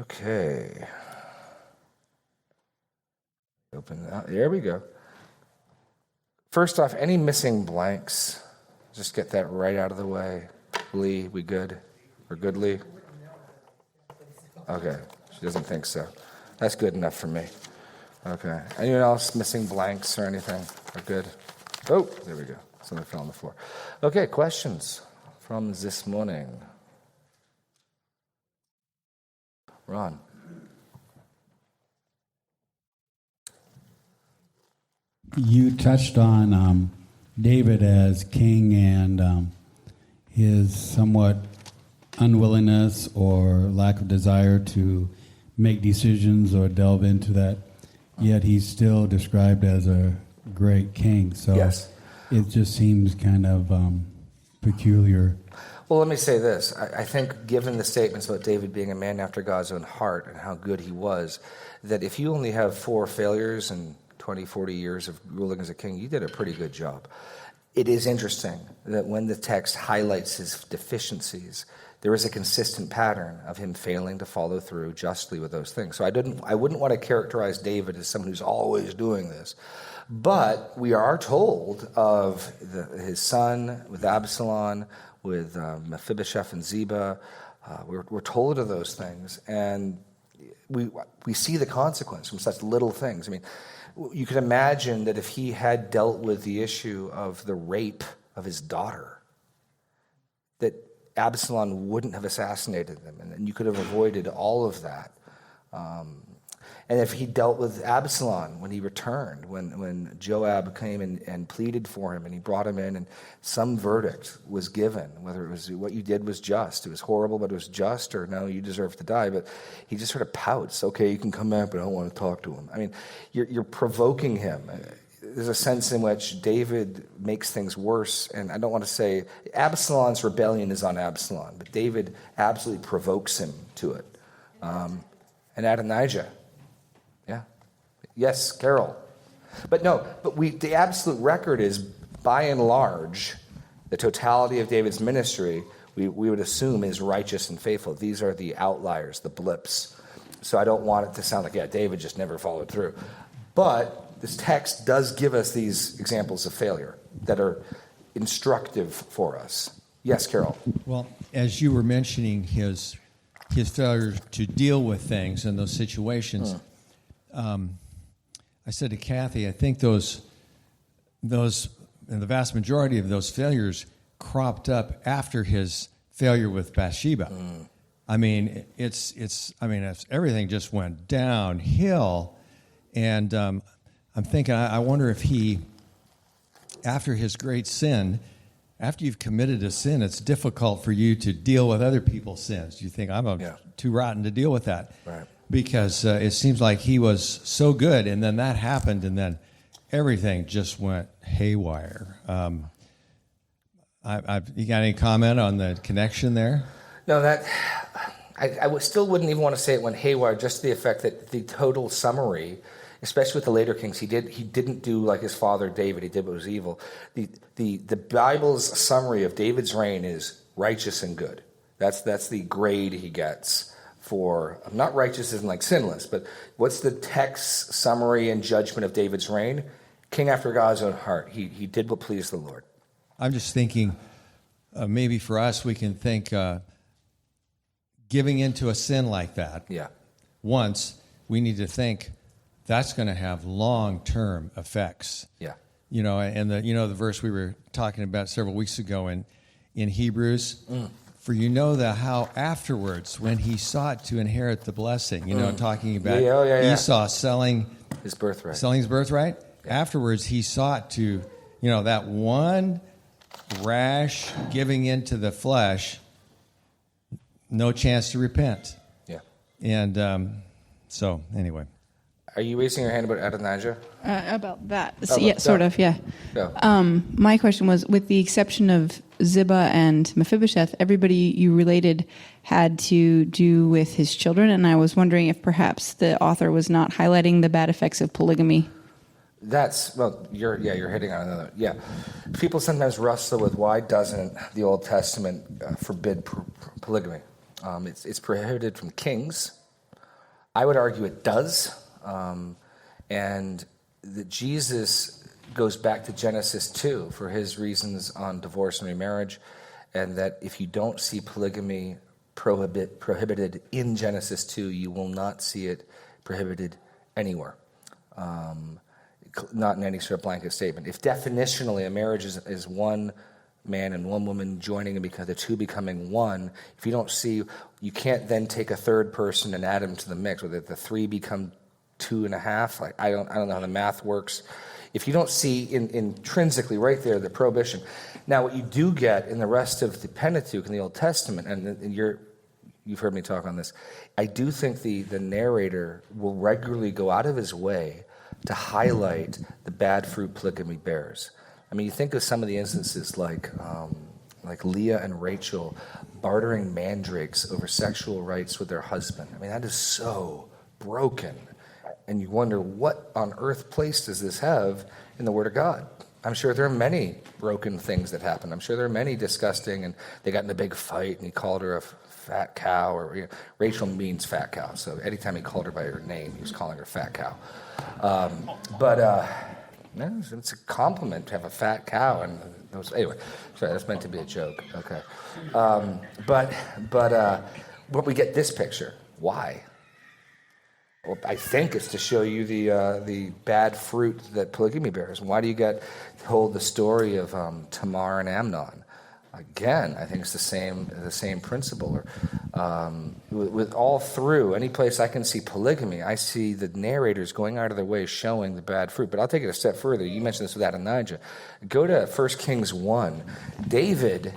Okay. Open that. There we go. First off, any missing blanks? Just get that right out of the way. Lee, we good? We're good, Lee? Okay. She doesn't think so. That's good enough for me. Okay. Anyone else missing blanks or anything? We're good? Oh, there we go. Something fell on the floor. Okay, questions from this morning. Ron. You touched on David as king and his somewhat unwillingness or lack of desire to make decisions or delve into that, yet he's still described as a great king. So yes. It just seems kind of peculiar. Well, let me say this. I think given the statements about David being a man after God's own heart and how good he was, that if you only have 4 failures and 20, 40 years of ruling as a king, you did a pretty good job. It is interesting that when the text highlights his deficiencies, there is a consistent pattern of him failing to follow through justly with those things. So I wouldn't want to characterize David as someone who's always doing this. But we are told of his son with Absalom, with Mephibosheth and Ziba. We're told of those things, and we see the consequence from such little things. I mean, you could imagine that if he had dealt with the issue of the rape of his daughter, that Absalom wouldn't have assassinated him, and you could have avoided all of that. And if he dealt with Absalom when he returned, when Joab came and pleaded for him and he brought him in and some verdict was given, whether it was what you did was just, it was horrible, but it was just, or no, you deserve to die. But he just sort of pouts, okay, you can come back, but I don't want to talk to him. I mean, you're provoking him. There's a sense in which David makes things worse, and I don't want to say Absalom's rebellion is on Absalom, but David absolutely provokes him to it. And Adonijah. Yeah. Yes, Carol. But the absolute record is, by and large, the totality of David's ministry, we would assume is righteous and faithful. These are the outliers, the blips. So I don't want it to sound like, yeah, David just never followed through. But this text does give us these examples of failure that are instructive for us. Yes, Carol. Well, as you were mentioning his failure to deal with things in those situations, I said to Kathy, I think those, and the vast majority of those failures cropped up after his failure with Bathsheba. I mean, everything just went downhill, and I'm thinking, I wonder if he, after his great sin, after you've committed a sin, it's difficult for you to deal with other people's sins. You think, I'm too rotten to deal with that. Right. Because it seems like he was so good, and then that happened, and then everything just went haywire. You got any comment on the connection there? No, I still wouldn't even want to say it went haywire, just the effect that the total summary, especially with the later kings, he didn't do like his father David. He did what was evil. The Bible's summary of David's reign is righteous and good. That's the grade he gets for, not righteous isn't like sinless, but what's the text summary and judgment of David's reign? King after God's own heart. He did what pleased the Lord. I'm just thinking, maybe for us, we can think giving into a sin like that. Yeah. Once, we need to think that's going to have long-term effects. Yeah. You know, and the verse we were talking about several weeks ago in Hebrews. For you know how afterwards, when he sought to inherit the blessing, talking about Esau selling his birthright. Yeah. Afterwards, he sought to, that one rash giving into the flesh, no chance to repent. Yeah. And so, anyway. Are you raising your hand about Adonijah? About that. Sort of, yeah. Go. My question was, with the exception of Ziba and Mephibosheth, everybody you related had to do with his children, and I was wondering if perhaps the author was not highlighting the bad effects of polygamy. You're hitting on another. Yeah. People sometimes wrestle with why doesn't the Old Testament forbid polygamy? It's prohibited from kings. I would argue it does, and that Jesus goes back to Genesis 2 for his reasons on divorce and remarriage, and that if you don't see polygamy prohibited in Genesis 2, you will not see it prohibited anywhere. Not in any sort of blanket statement. If definitionally a marriage is one man and one woman joining and because the two becoming one, if you don't see, you can't then take a third person and add them to the mix, whether the three become 2.5. Like I don't know how the math works. If you don't see intrinsically right there the prohibition. Now what you do get in the rest of the Pentateuch in the Old Testament, and you've heard me talk on this, I do think the narrator will regularly go out of his way to highlight the bad fruit polygamy bears. I mean, you think of some of the instances like Leah and Rachel bartering mandrakes over sexual rights with their husband. I mean, that is so broken. And you wonder, what on earth place does this have in the Word of God? I'm sure there are many broken things that happen. I'm sure there are many disgusting, and they got in a big fight, and he called her a fat cow, or Rachel means fat cow, so anytime he called her by her name, he was calling her fat cow. It's a compliment to have a fat cow, and anyway, sorry, that's meant to be a joke. Okay, but we get this picture. Why? Well, I think it's to show you the bad fruit that polygamy bears. And why do you told the story of Tamar and Amnon? Again, I think it's the same principle. With all through any place I can see polygamy, I see the narrators going out of their way showing the bad fruit. But I'll take it a step further. You mentioned this with Adonijah. Go to 1 Kings 1. David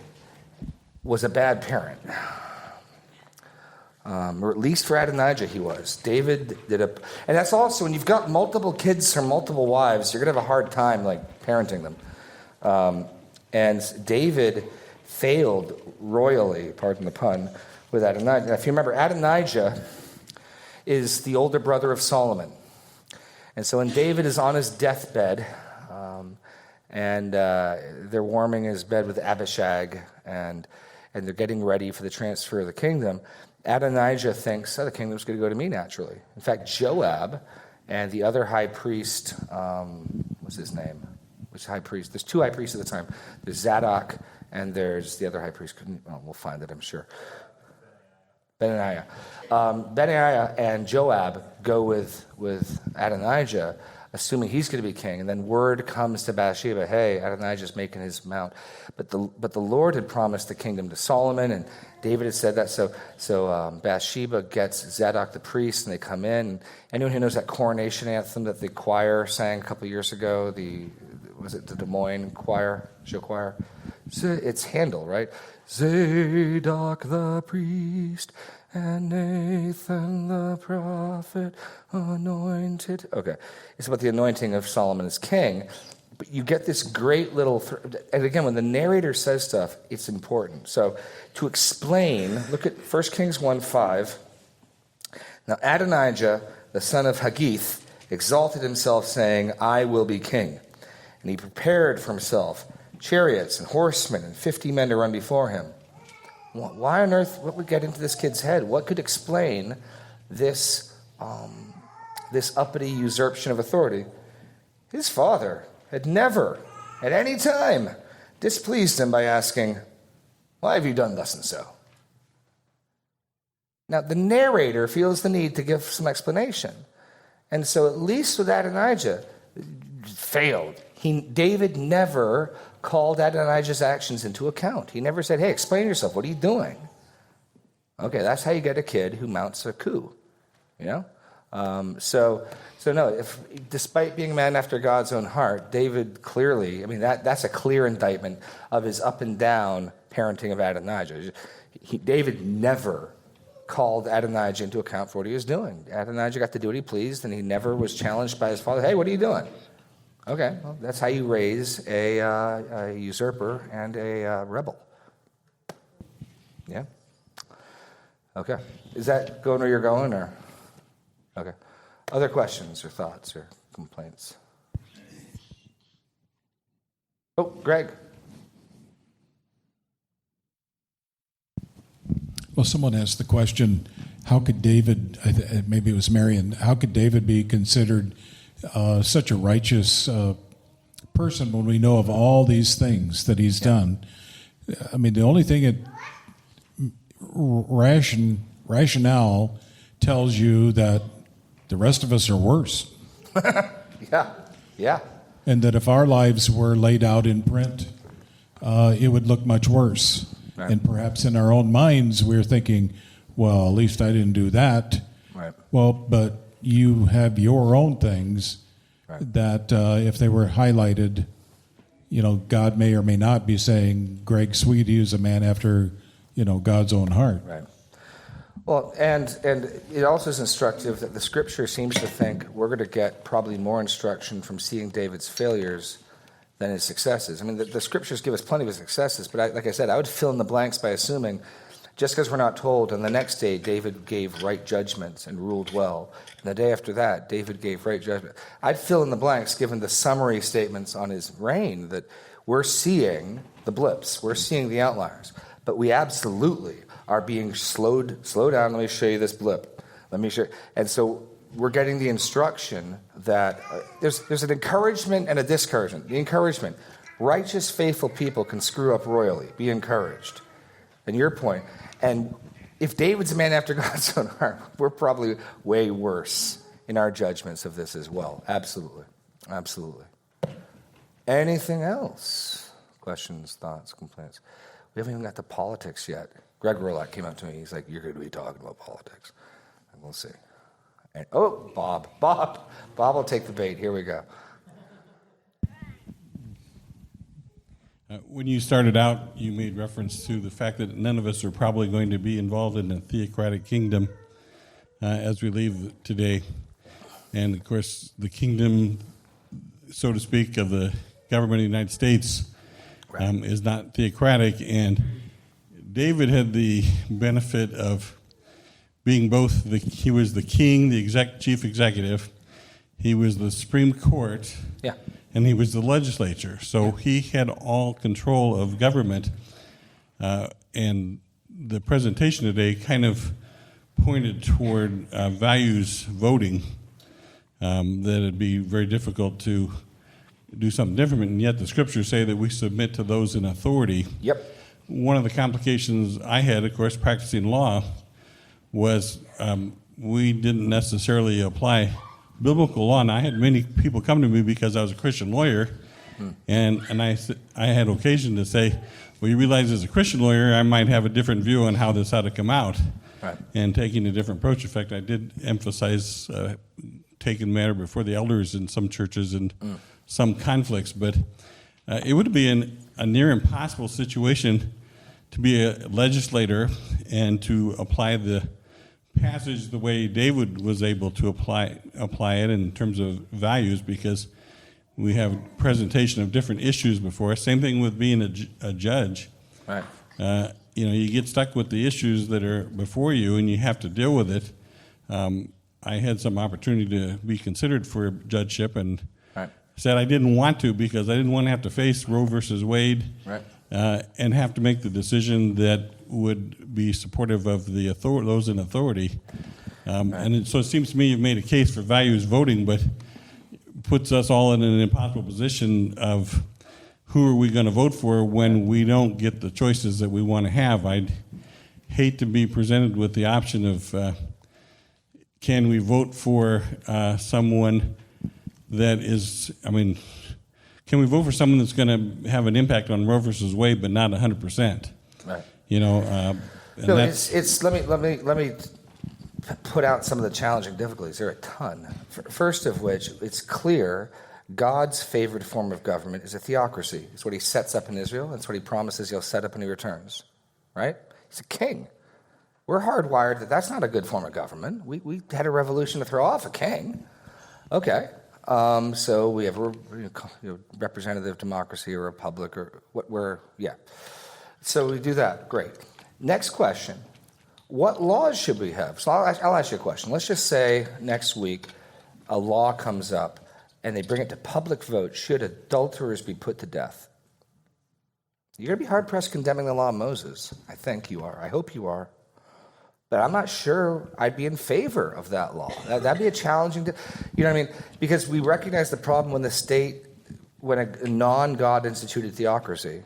was a bad parent. Or at least for Adonijah he was. David and that's also, when you've got multiple kids from multiple wives, you're going to have a hard time parenting them. And David failed royally, pardon the pun, with Adonijah. Now, if you remember, Adonijah is the older brother of Solomon. And so when David is on his deathbed, and they're warming his bed with Abishag, and they're getting ready for the transfer of the kingdom, Adonijah thinks, the kingdom's going to go to me naturally. In fact, Joab and the other high priest, what's his name? Which high priest? There's two high priests at the time. There's Zadok, and there's the other high priest. We'll find it, I'm sure. Benaiah. Benaiah and Joab go with Adonijah, assuming he's going to be king. And then word comes to Bathsheba, hey, Adonijah's making his mount. But the Lord had promised the kingdom to Solomon, and David had said that. So Bathsheba gets Zadok the priest, and they come in. Anyone who knows that coronation anthem that the choir sang a couple years ago, was it the Des Moines choir, show choir? It's Handel, right? Zadok the priest and Nathan the prophet anointed. Okay, it's about the anointing of Solomon as king. But you get this great little, and again, when the narrator says stuff, it's important. So to explain, look at 1 Kings 1:5. Now Adonijah, the son of Haggith, exalted himself, saying, I will be king. And he prepared for himself chariots and horsemen and 50 men to run before him. Why on earth, what would get into this kid's head? What could explain this uppity usurpation of authority? His father had never, at any time, displeased him by asking, why have you done thus and so? Now, the narrator feels the need to give some explanation. And so at least with Adonijah, failed. David never called Adonijah's actions into account. He never said, hey, explain yourself. What are you doing? Okay, that's how you get a kid who mounts a coup. So no, if despite being a man after God's own heart, David clearly, that's a clear indictment of his up and down parenting of Adonijah. David never called Adonijah into account for what he was doing. Adonijah got to do what he pleased, and he never was challenged by his father, hey, what are you doing? Okay, well, that's how you raise a usurper and a rebel. Yeah? Okay. Is that going where you're going, or? Okay. Other questions or thoughts or complaints? Oh, Greg. Well, someone asked the question, how could David, maybe it was Marion, how could David be considered such a righteous person when we know of all these things that he's done? I mean, the only thing rationale tells you that the rest of us are worse. Yeah. And that if our lives were laid out in print, it would look much worse. Right. And perhaps in our own minds, we're thinking, well, at least I didn't do that. Right. Well, but you have your own things that if they were highlighted, God may or may not be saying Greg Sweetie is a man after, God's own heart. Right. Well, and it also is instructive that the Scripture seems to think we're going to get probably more instruction from seeing David's failures than his successes. I mean, the Scriptures give us plenty of his successes, but like I said, I would fill in the blanks by assuming just because we're not told, and the next day David gave right judgments and ruled well, and the day after that David gave right judgment. I'd fill in the blanks given the summary statements on his reign that we're seeing the blips, we're seeing the outliers, but we absolutely are being slow down. Let me show you this blip. Let me show you. And so we're getting the instruction that there's an encouragement and a discouragement. The encouragement, righteous, faithful people can screw up royally. Be encouraged. And your point. And if David's a man after God's own heart, we're probably way worse in our judgments of this as well. Absolutely. Absolutely. Anything else? Questions, thoughts, complaints? We haven't even got to politics yet. Greg Rolock came up to me. He's like, you're going to be talking about politics. And we'll see. And, Bob will take the bait. Here we go. When you started out, you made reference to the fact that none of us are probably going to be involved in a theocratic kingdom as we leave today. And, of course, the kingdom, so to speak, of the government of the United States is not theocratic. And David had the benefit of being both he was the king, the chief executive, he was the Supreme Court, and he was the legislature. So he had all control of government. And the presentation today kind of pointed toward values voting, that it'd be very difficult to do something different, and yet the scriptures say that we submit to those in authority. Yep. One of the complications I had, of course, practicing law was we didn't necessarily apply biblical law, and I had many people come to me because I was a Christian lawyer, and I had occasion to say, well, you realize as a Christian lawyer, I might have a different view on how this ought to come out, and taking a different approach. In fact, I did emphasize taking the matter before the elders in some churches and some conflicts, but it would be a near impossible situation to be a legislator and to apply the passage the way David was able to apply it in terms of values, because we have presentation of different issues before us. Same thing with being a judge. Right. You get stuck with the issues that are before you, and you have to deal with it. I had some opportunity to be considered for a judgeship, and said I didn't want to because I didn't want to have to face Roe versus Wade, and have to make the decision that would be supportive of the those in authority. So it seems to me you've made a case for values voting, but puts us all in an impossible position of who are we going to vote for when we don't get the choices that we want to have. I'd hate to be presented with the option of can we vote for someone that is, can we vote for someone that's going to have an impact on Roe versus Wade, but not 100%? Right. No, let me put out some of the challenging difficulties. There are a ton. First of which, it's clear God's favored form of government is a theocracy. It's what he sets up in Israel. It's what he promises he'll set up when he returns. Right? He's a king. We're hardwired that that's not a good form of government. We had a revolution to throw off a king. Okay. So we have a representative democracy or republic or So we do that. Great. Next question. What laws should we have? So I'll ask you a question. Let's just say next week a law comes up and they bring it to public vote. Should adulterers be put to death? You're going to be hard-pressed condemning the law of Moses. I think you are. I hope you are. But I'm not sure I'd be in favor of that law. That'd be a challenging, you know what I mean? Because we recognize the problem when the state, when a non-God instituted theocracy,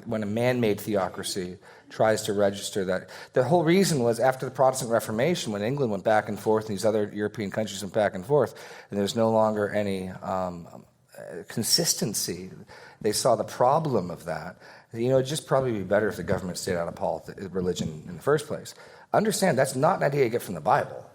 when a man-made theocracy tries to register that. The whole reason was after the Protestant Reformation, when England went back and forth and these other European countries went back and forth, and there's no longer any consistency, they saw the problem of that. It'd just probably be better if the government stayed out of religion in the first place. Understand, that's not an idea you get from the Bible.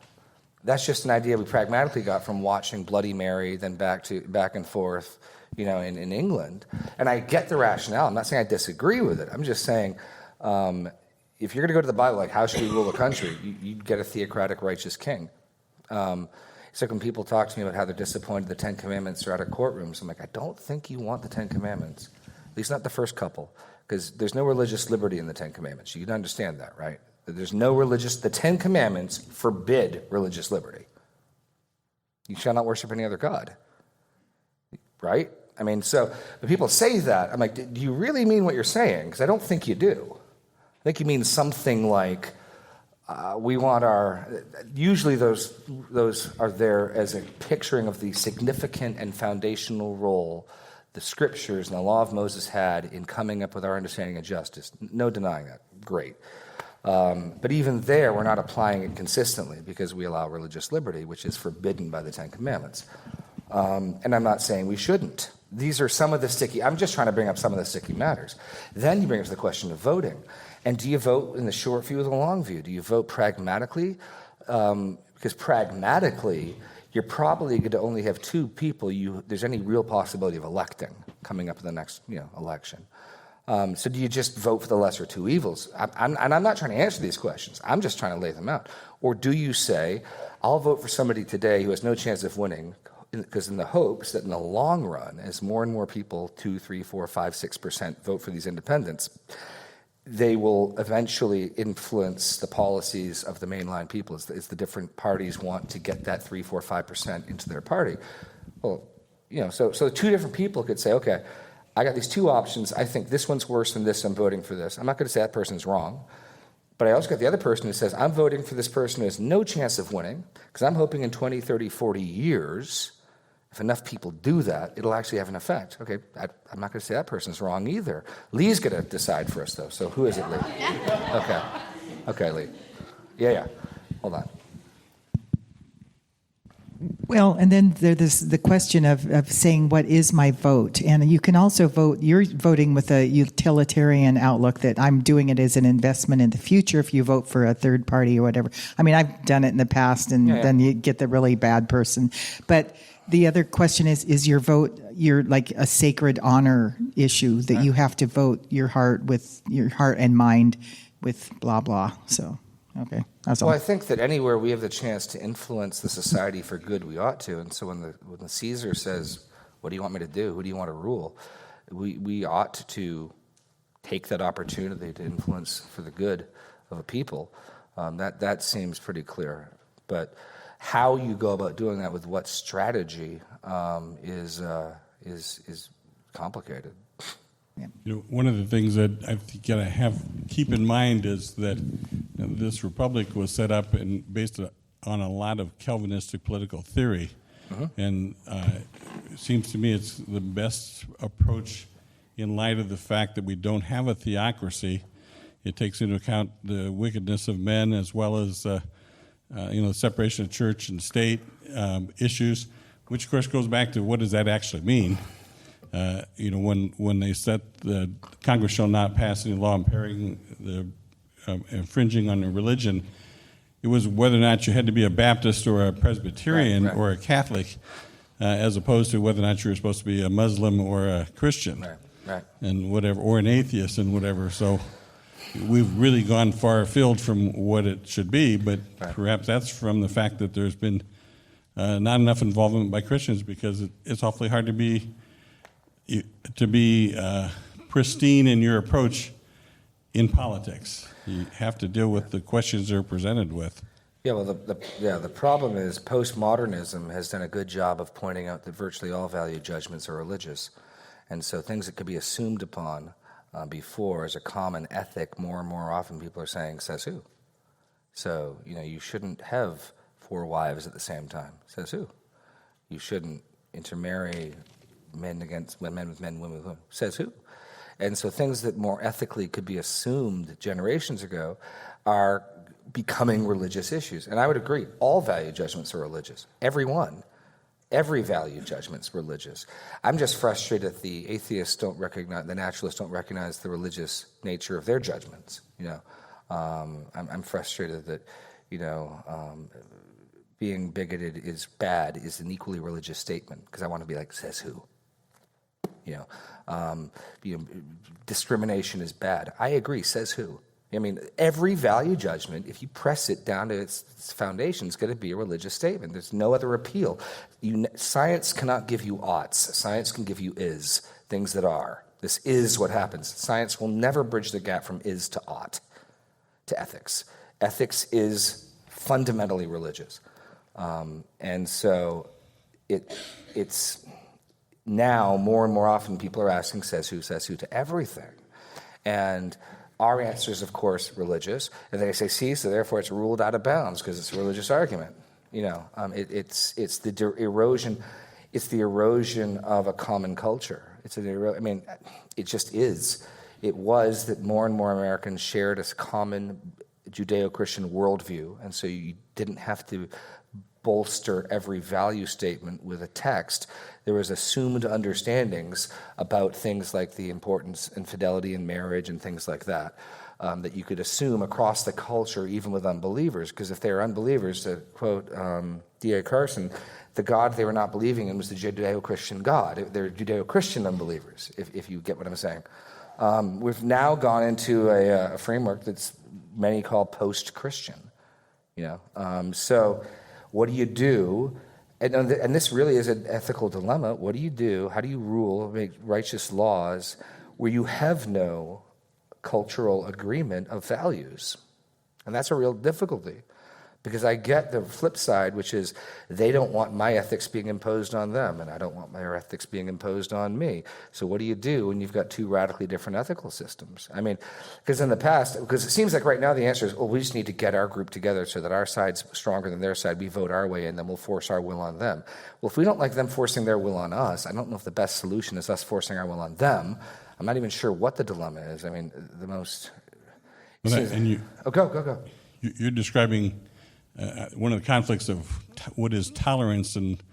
That's just an idea we pragmatically got from watching Bloody Mary, then back and forth, in England. And I get the rationale. I'm not saying I disagree with it. I'm just saying, if you're going to go to the Bible, like how should we rule a country, you get a theocratic, righteous king. It's like when people talk to me about how they're disappointed the Ten Commandments are out of courtrooms. I'm like, I don't think you want the Ten Commandments, at least not the first couple, because there's no religious liberty in the Ten Commandments. You can understand that, right? There's no the Ten Commandments forbid religious liberty. You shall not worship any other God, right? I mean, so when people say that, I'm like, do you really mean what you're saying? Because I don't think you do. I think you mean something like, we want usually those are there as a picturing of the significant and foundational role the scriptures and the law of Moses had in coming up with our understanding of justice. No denying that. Great. But even there, we're not applying it consistently because we allow religious liberty, which is forbidden by the Ten Commandments. And I'm not saying we shouldn't. These are some of the I'm just trying to bring up some of the sticky matters. Then you bring up the question of voting. And do you vote in the short view or the long view? Do you vote pragmatically? Because pragmatically, you're probably going to only have two people there's any real possibility of electing coming up in the next election. So do you just vote for the lesser two evils? I'm not trying to answer these questions. I'm just trying to lay them out. Or do you say, I'll vote for somebody today who has no chance of winning, because in the hopes that in the long run, as more and more people, 2, 3, 4, 5, 6% vote for these independents, they will eventually influence the policies of the mainline people as the different parties want to get that 3, 4, 5% into their party. Well, so two different people could say, okay, I got these two options. I think this one's worse than this. I'm voting for this. I'm not going to say that person's wrong. But I also got the other person who says, I'm voting for this person who has no chance of winning because I'm hoping in 20, 30, 40 years, if enough people do that, it'll actually have an effect. Okay, I'm not going to say that person's wrong either. Lee's going to decide for us, though. So who is it, Lee? Okay, Lee. Yeah. Hold on. Well, and then there's the question of saying, what is my vote? And you can also vote, you're voting with a utilitarian outlook that I'm doing it as an investment in the future if you vote for a third party or whatever. I mean, I've done it in the past, and then you get the really bad person. But the other question is your vote, you're like a sacred honor issue that you have to vote your heart and mind with blah, blah. So, okay. Well, I think that anywhere we have the chance to influence the society for good, we ought to. And so when the Caesar says, what do you want me to do? Who do you want to rule? We ought to take that opportunity to influence for the good of a people. That seems pretty clear. But how you go about doing that with what strategy is complicated. One of the things that I think you got to keep in mind is that this republic was set up and based on a lot of Calvinistic political theory, and it seems to me it's the best approach in light of the fact that we don't have a theocracy. It takes into account the wickedness of men as well as separation of church and state issues, which of course goes back to what does that actually mean. When they set the Congress shall not pass any law impairing the infringing on a religion, it was whether or not you had to be a Baptist or a Presbyterian or a Catholic, as opposed to whether or not you were supposed to be a Muslim or a Christian, and whatever, or an atheist and whatever. So we've really gone far afield from what it should be, but perhaps that's from the fact that there's been not enough involvement by Christians, because it's awfully hard to be pristine in your approach in politics. You have to deal with the questions they're presented with. Yeah, well, the problem is postmodernism has done a good job of pointing out that virtually all value judgments are religious. And so things that could be assumed upon before as a common ethic, more and more often people are saying, says who? So, you shouldn't have 4 wives at the same time. Says who? You shouldn't intermarry men with men, women with women. Says who? And so things that more ethically could be assumed generations ago are becoming religious issues. And I would agree, all value judgments are religious. Every one. Every value judgment's religious. I'm just frustrated that the atheists don't recognize, the naturalists don't recognize the religious nature of their judgments. I'm frustrated that, being bigoted is bad is an equally religious statement, because I want to be like, says who? Discrimination is bad. I agree, says who? Every value judgment, if you press it down to its foundation, is going to be a religious statement. There's no other appeal. Science cannot give you oughts. Science can give you is, things that are. This is what happens. Science will never bridge the gap from is to ought, to ethics. Ethics is fundamentally religious. And so it's now more and more often people are asking says who to everything. And our answer is, of course, religious. And they say, see, so therefore it's ruled out of bounds because it's a religious argument. It's the erosion. It's the erosion of a common culture. It just is. It was that more and more Americans shared a common Judeo-Christian worldview, and so you didn't have to bolster every value statement with a text. There was assumed understandings about things like the importance and fidelity in marriage and things like that, that you could assume across the culture, even with unbelievers. Because if they were unbelievers, to quote D.A. Carson, the God they were not believing in was the Judeo-Christian God. They're Judeo-Christian unbelievers, if you get what I'm saying. We've now gone into a framework that's many call post-Christian. So what do you do? And this really is an ethical dilemma. What do you do? How do you rule, make righteous laws where you have no cultural agreement of values? And that's a real difficulty, because I get the flip side, which is they don't want my ethics being imposed on them, and I don't want my ethics being imposed on me. So what do you do when you've got two radically different ethical systems? Because in the past, because it seems like right now the answer is, we just need to get our group together so that our side's stronger than their side. We vote our way, and then we'll force our will on them. Well, if we don't like them forcing their will on us, I don't know if the best solution is us forcing our will on them. I'm not even sure what the dilemma is. The most... Go. You're describing... one of the conflicts of what is tolerance and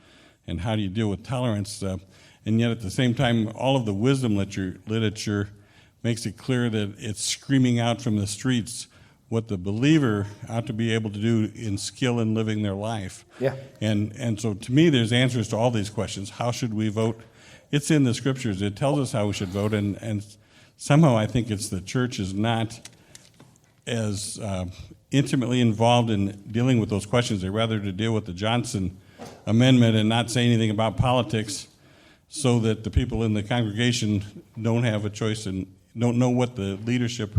how do you deal with tolerance, and yet at the same time, all of the wisdom literature makes it clear that it's screaming out from the streets what the believer ought to be able to do in skill in living their life. Yeah. And so to me, there's answers to all these questions. How should we vote? It's in the scriptures. It tells us how we should vote, and somehow I think it's the church is not as intimately involved in dealing with those questions. They rather to deal with the Johnson Amendment and not say anything about politics, so that the people in the congregation don't have a choice and don't know what the leadership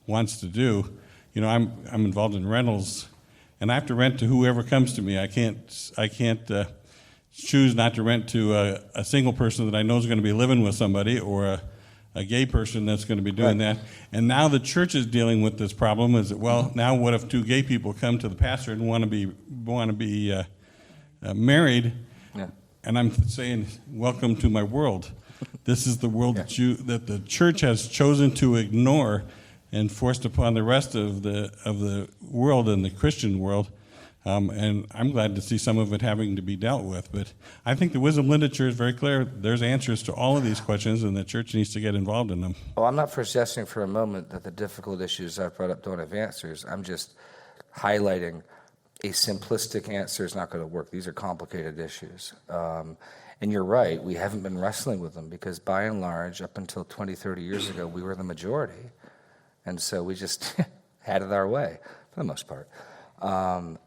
wants to do. I'm involved in rentals, and I have to rent to whoever comes to me. I can't choose not to rent to a single person that I know is going to be living with somebody, or a gay person that's going to be doing that. And now the church is dealing with this problem. Is that, well, now what if two gay people come to the pastor and want to be married? Yeah. And I'm saying, welcome to my world. This is the world that the church has chosen to ignore and forced upon the rest of the world and the Christian world. And I'm glad to see some of it having to be dealt with. But I think the wisdom literature is very clear. There's answers to all of these questions, and the church needs to get involved in them. Well, I'm not suggesting for a moment that the difficult issues I've brought up don't have answers. I'm just highlighting a simplistic answer is not going to work. These are complicated issues. And you're right, we haven't been wrestling with them because by and large, up until 20, 30 years ago, we were the majority. And so we just had it our way, for the most part.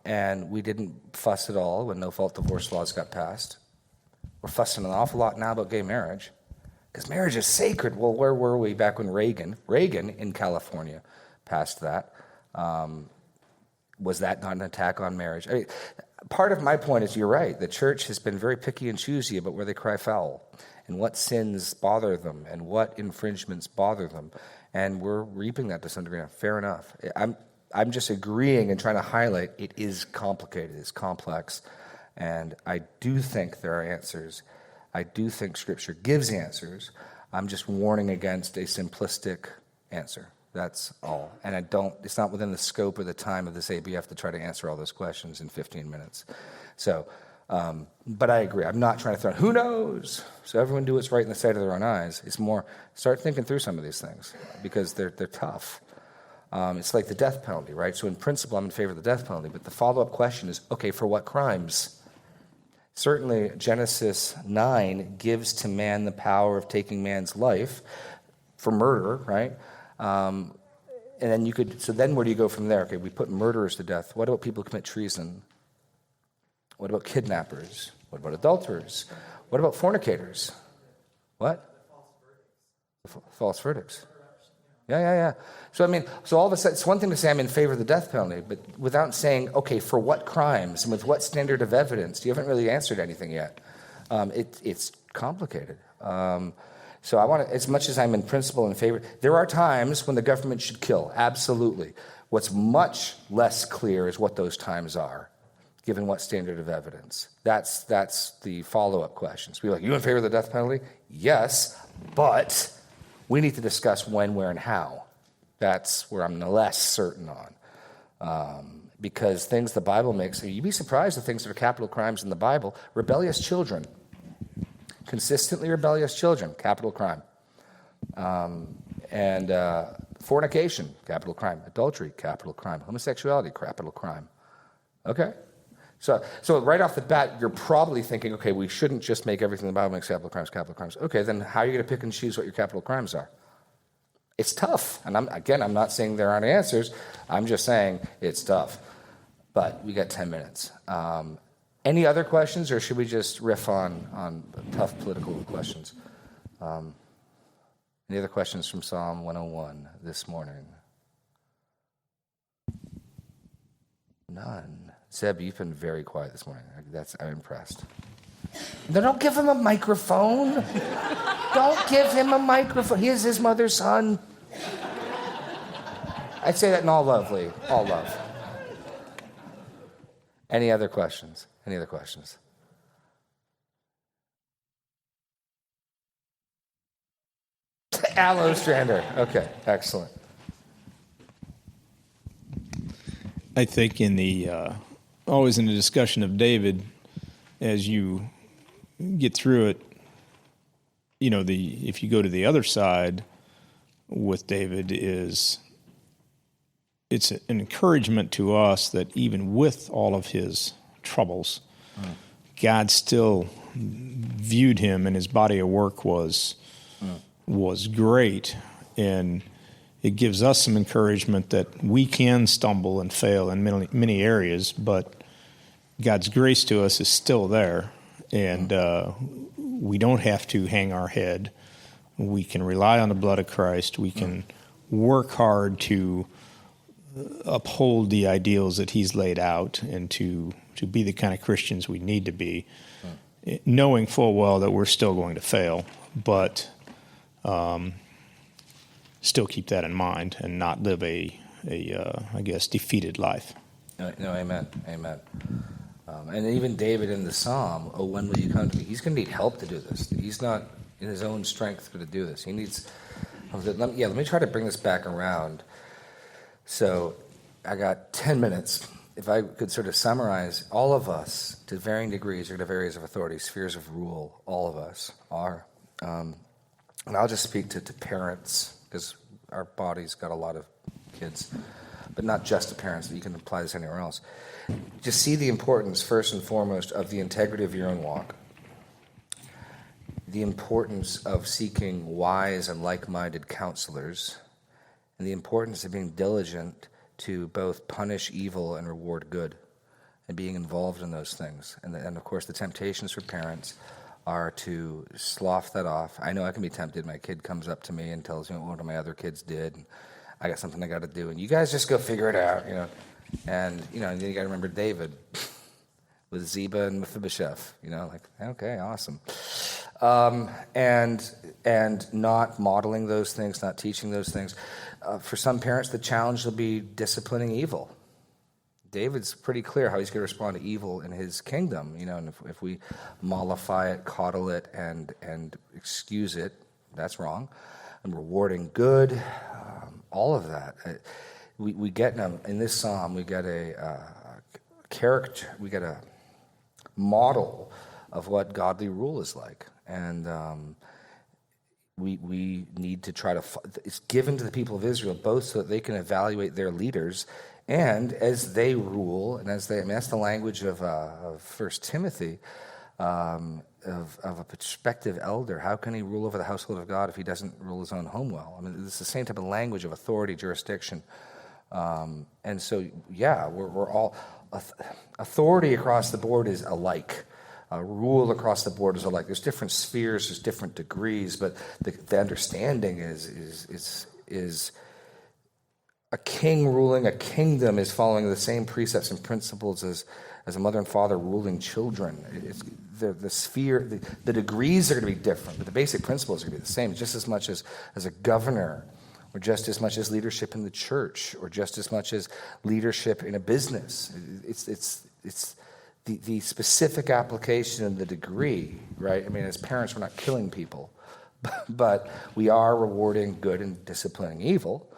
And we didn't fuss at all when no-fault divorce laws got passed. We're fussing an awful lot now about gay marriage, because marriage is sacred. Well, where were we back when Reagan in California passed that? Was that not an attack on marriage? Part of my point is you're right. The church has been very picky and choosy about where they cry foul and what sins bother them and what infringements bother them. And we're reaping that to some degree. Fair enough. I'm just agreeing and trying to highlight it is complicated, it's complex, and I do think there are answers. I do think Scripture gives answers. I'm just warning against a simplistic answer. That's all. And it's not within the scope or the time of this ABF to try to answer all those questions in 15 minutes. So, but I agree. I'm not trying to throw in, who knows? So everyone do what's right in the sight of their own eyes. It's more, start thinking through some of these things because they're tough. It's like the death penalty, right? So in principle, I'm in favor of the death penalty, but the follow-up question is, okay, for what crimes? Certainly, Genesis 9 gives to man the power of taking man's life for murder, right? And then then where do you go from there? Okay, we put murderers to death. What about people who commit treason? What about kidnappers? What about adulterers? What about fornicators? What? False verdicts. Yeah. So all of a sudden, it's one thing to say I'm in favor of the death penalty, but without saying, okay, for what crimes and with what standard of evidence? You haven't really answered anything yet. It's complicated. So I want to, as much as I'm in principle in favor, there are times when the government should kill, absolutely. What's much less clear is what those times are, given what standard of evidence. That's the follow-up questions. We're like, you in favor of the death penalty? Yes, but we need to discuss when, where, and how. That's where I'm less certain on. Because things the Bible makes, you'd be surprised the things that are capital crimes in the Bible. Rebellious children. Consistently rebellious children, capital crime. And fornication, capital crime. Adultery, capital crime. Homosexuality, capital crime. Okay? So right off the bat, you're probably thinking, okay, we shouldn't just make everything the Bible makes capital crimes, capital crimes. Okay, then how are you going to pick and choose what your capital crimes are? It's tough. And I'm not saying there aren't answers. I'm just saying it's tough. But we got 10 minutes. Any other questions, or should we just riff on tough political questions? Any other questions from Psalm 101 this morning? None. Zeb, you've been very quiet this morning. I'm impressed. No, don't give him a microphone. Don't give him a microphone. He is his mother's son. I'd say that in all love, Lee. All love. Any other questions? Any other questions? Aloe Strander. Okay, excellent. I think always in the discussion of David, as you get through it, if you go to the other side with David it's an encouragement to us that even with all of his troubles, God still viewed him, and his body of work was great, and it gives us some encouragement that we can stumble and fail in many areas, but God's grace to us is still there, and we don't have to hang our head. We can rely on the blood of Christ. We can work hard to uphold the ideals that he's laid out and to be the kind of Christians we need to be, knowing full well that we're still going to fail, but still keep that in mind and not live a defeated life. No, amen. And even David in the Psalm, oh, when will you come to me? He's going to need help to do this. He's not in his own strength to do this. He needs, let me try to bring this back around. So I got 10 minutes. If I could sort of summarize, all of us, to varying degrees, are to areas of authority, spheres of rule, all of us are. And I'll just speak to parents, because our body's got a lot of kids, but not just to parents. You can apply this anywhere else. Just see the importance, first and foremost, of the integrity of your own walk, the importance of seeking wise and like-minded counselors, and the importance of being diligent to both punish evil and reward good, and being involved in those things. And of course, the temptations for parents are to slough that off. I know I can be tempted. My kid comes up to me and tells me what one of my other kids did, and I got something I got to do, and you guys just go figure it out, And then you got to remember David with Ziba and Mephibosheth. Okay, awesome. and not modeling those things, not teaching those things. For some parents, the challenge will be disciplining evil. David's pretty clear how he's going to respond to evil in his kingdom, and if we mollify it, coddle it, and excuse it, that's wrong. And rewarding good, all of that. We get in this psalm, we get a character, we get a model of what godly rule is like, and we need to try to. It's given to the people of Israel both so that they can evaluate their leaders, and as they rule, and as they. I mean, that's the language of 1 Timothy, of a prospective elder. How can he rule over the household of God if he doesn't rule his own home well? I mean, it's the same type of language of authority, jurisdiction, and so we're all authority across the board is alike. Rule across the board is alike. There's different spheres, there's different degrees, but the understanding is a king ruling a kingdom is following the same precepts and principles as a mother and father ruling children. It's the sphere, the degrees are going to be different, but the basic principles are going to be the same, just as much as a governor, or just as much as leadership in the church, or just as much as leadership in a business. It's the specific application and the degree, right? I mean, as parents, we're not killing people, but we are rewarding good and disciplining evil.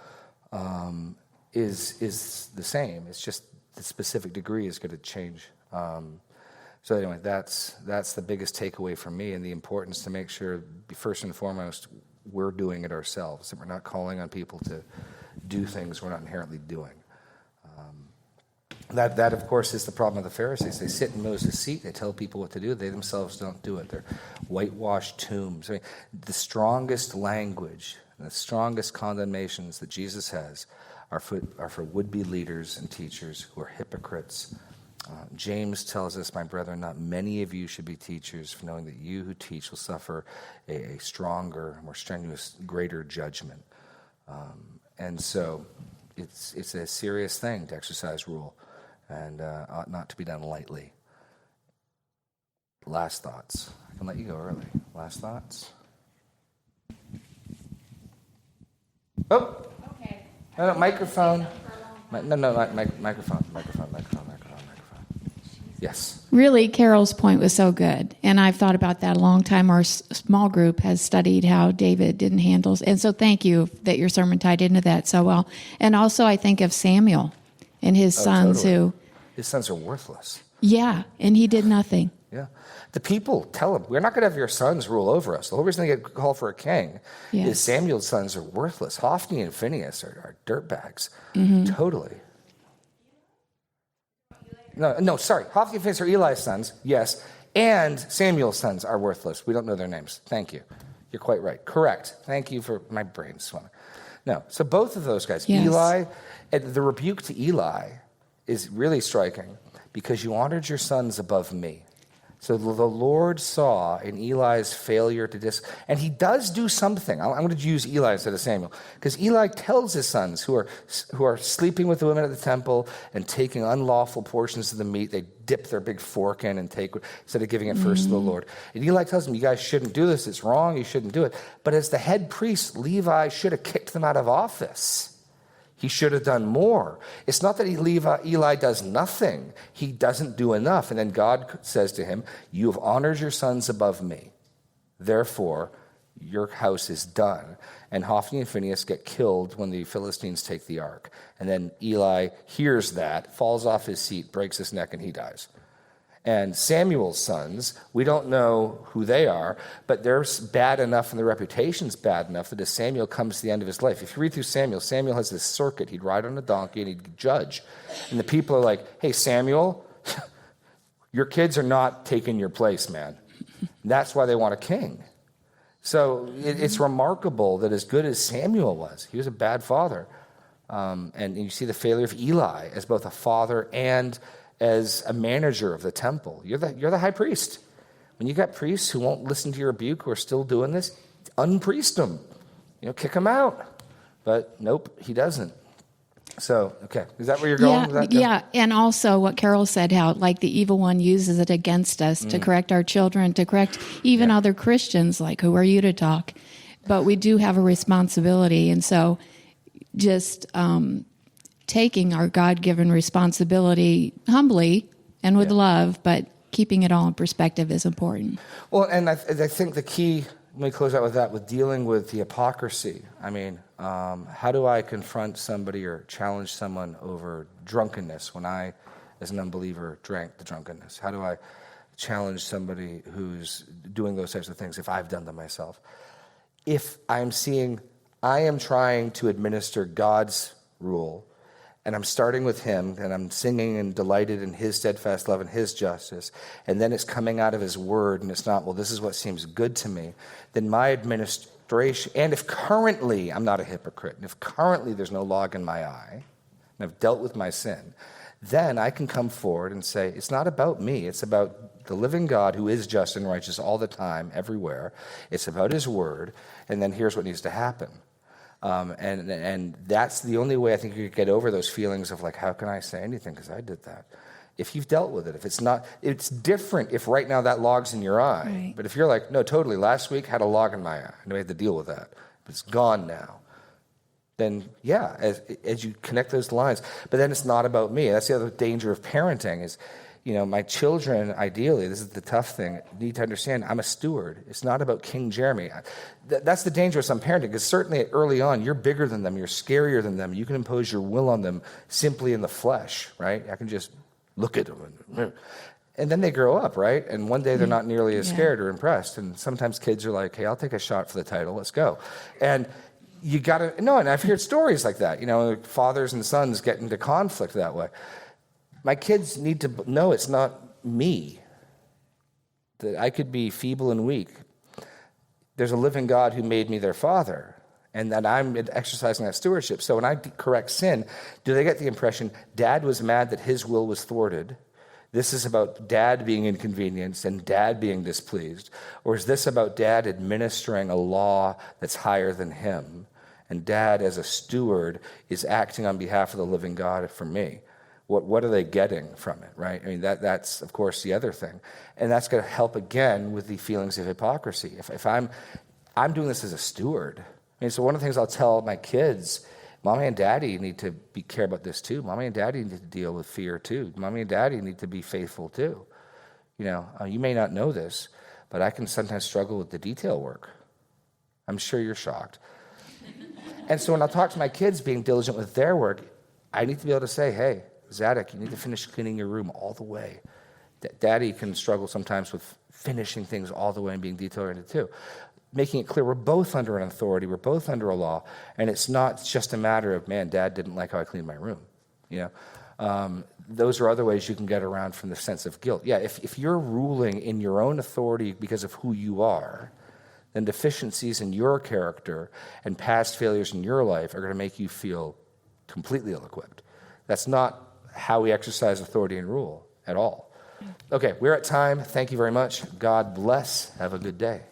Is the same. It's just the specific degree is going to change. So anyway, that's the biggest takeaway from me, and the importance to make sure, first and foremost, we're doing it ourselves, and we're not calling on people to do things we're not inherently doing. That, of course, is the problem of the Pharisees. They sit in Moses' seat. They tell people what to do. They themselves don't do it. They're whitewashed tombs. I mean, the strongest language and the strongest condemnations that Jesus has are for would-be leaders and teachers who are hypocrites. James tells us, my brethren, not many of you should be teachers, for knowing that you who teach will suffer a stronger, more strenuous, greater judgment. And so it's a serious thing to exercise rule, and ought not to be done lightly. Last thoughts. I can let you go early. Last thoughts? Oh! Okay. No, microphone. Microphone. Yes. Really, Carol's point was so good, and I've thought about that a long time. Our small group has studied how David didn't handle, and so thank you that your sermon tied into that so well. And also, I think of Samuel and his sons totally. His sons are worthless. Yeah, and he did nothing. Yeah. The people tell him, we're not going to have your sons rule over us. The whole reason they get called for a king is Samuel's sons are worthless. Hophni and Phinehas are dirtbags. Mm-hmm. Totally. No, sorry. Hophni and Phinehas are Eli's sons, yes, and Samuel's sons are worthless. We don't know their names. Thank you. You're quite right. Correct. Thank you for my brain swimming. No, so both of those guys, yes. Eli, and the rebuke to Eli is really striking, because you honored your sons above me. So the Lord saw in Eli's failure to and he does do something. I'm going to use Eli instead of Samuel, because Eli tells his sons who are sleeping with the women at the temple and taking unlawful portions of the meat, they dip their big fork in and take, instead of giving it first to the Lord. And Eli tells them, you guys shouldn't do this. It's wrong. You shouldn't do it. But as the head priest, Levi should have kicked them out of office. He should have done more. It's not that Eli does nothing. He doesn't do enough. And then God says to him, you have honored your sons above me. Therefore, your house is done. And Hophni and Phinehas get killed when the Philistines take the ark. And then Eli hears that, falls off his seat, breaks his neck, and he dies. And Samuel's sons, we don't know who they are, but they're bad enough and their reputation's bad enough that as Samuel comes to the end of his life, if you read through Samuel has this circuit. He'd ride on a donkey and he'd judge. And the people are like, hey, Samuel, your kids are not taking your place, man. That's why they want a king. So it's remarkable that as good as Samuel was, he was a bad father. And you see the failure of Eli as both a father and as a manager of the temple. You're the high priest. When you got priests who won't listen to your rebuke, who are still doing this, unpriest them. Kick them out. But nope, he doesn't. So, okay. Is that where you're going? Is that good? Yeah. And also what Carol said, how like the evil one uses it against us to correct our children, to correct even other Christians, like who are you to talk? But we do have a responsibility. And so just taking our God-given responsibility humbly and with love, but keeping it all in perspective is important. Well, and I think the key, let me close out with that, with dealing with the hypocrisy. I mean, how do I confront somebody or challenge someone over drunkenness when I, as an unbeliever, drank the drunkenness? How do I challenge somebody who's doing those types of things if I've done them myself? If I'm seeing, I am trying to administer God's rule, and I'm starting with him, and I'm singing and delighted in his steadfast love and his justice, and then it's coming out of his word, and it's not, well, this is what seems good to me, then my administration, and if currently I'm not a hypocrite, and if currently there's no log in my eye, and I've dealt with my sin, then I can come forward and say, it's not about me, it's about the living God who is just and righteous all the time, everywhere. It's about his word, and then here's what needs to happen. And that's the only way I think you could get over those feelings of like, how can I say anything because I did that? If you've dealt with it, if it's not, it's different if right now that log's in your eye. Right. But if you're like, no, totally, last week had a log in my eye, and I had to deal with that, but it's gone now. Then yeah, as you connect those lines, but then it's not about me. That's the other danger of parenting is, you know, my children, ideally, this is the tough thing, need to understand I'm a steward. It's not about King Jeremy. That's the danger of some parenting, because certainly early on, you're bigger than them, you're scarier than them. You can impose your will on them simply in the flesh, right? I can just look at them. And then they grow up, right? And one day they're not nearly as scared or impressed. And sometimes kids are like, hey, I'll take a shot for the title, let's go. And you got to, no, and I've heard stories like that, you know, fathers and sons get into conflict that way. My kids need to know it's not me, that I could be feeble and weak. There's a living God who made me their father, and that I'm exercising that stewardship. So when I correct sin, do they get the impression Dad was mad that his will was thwarted? This is about Dad being inconvenienced and Dad being displeased? Or is this about Dad administering a law that's higher than him, and Dad, as a steward, is acting on behalf of the living God for me? What are they getting from it, right? I mean, that's, of course, the other thing. And that's going to help, again, with the feelings of hypocrisy. If I'm doing this as a steward. I mean, so one of the things I'll tell my kids, Mommy and Daddy need to care about this too. Mommy and Daddy need to deal with fear too. Mommy and Daddy need to be faithful too. You know, you may not know this, but I can sometimes struggle with the detail work. I'm sure you're shocked. And so when I talk to my kids being diligent with their work, I need to be able to say, hey, Zadok, you need to finish cleaning your room all the way. Daddy can struggle sometimes with finishing things all the way and being detail-oriented too. Making it clear we're both under an authority, we're both under a law, and it's not just a matter of, man, Dad didn't like how I cleaned my room. You know, those are other ways you can get around from the sense of guilt. Yeah, if you're ruling in your own authority because of who you are, then deficiencies in your character and past failures in your life are going to make you feel completely ill-equipped. That's not how we exercise authority and rule at all. Okay, we're at time. Thank you very much. God bless. Have a good day.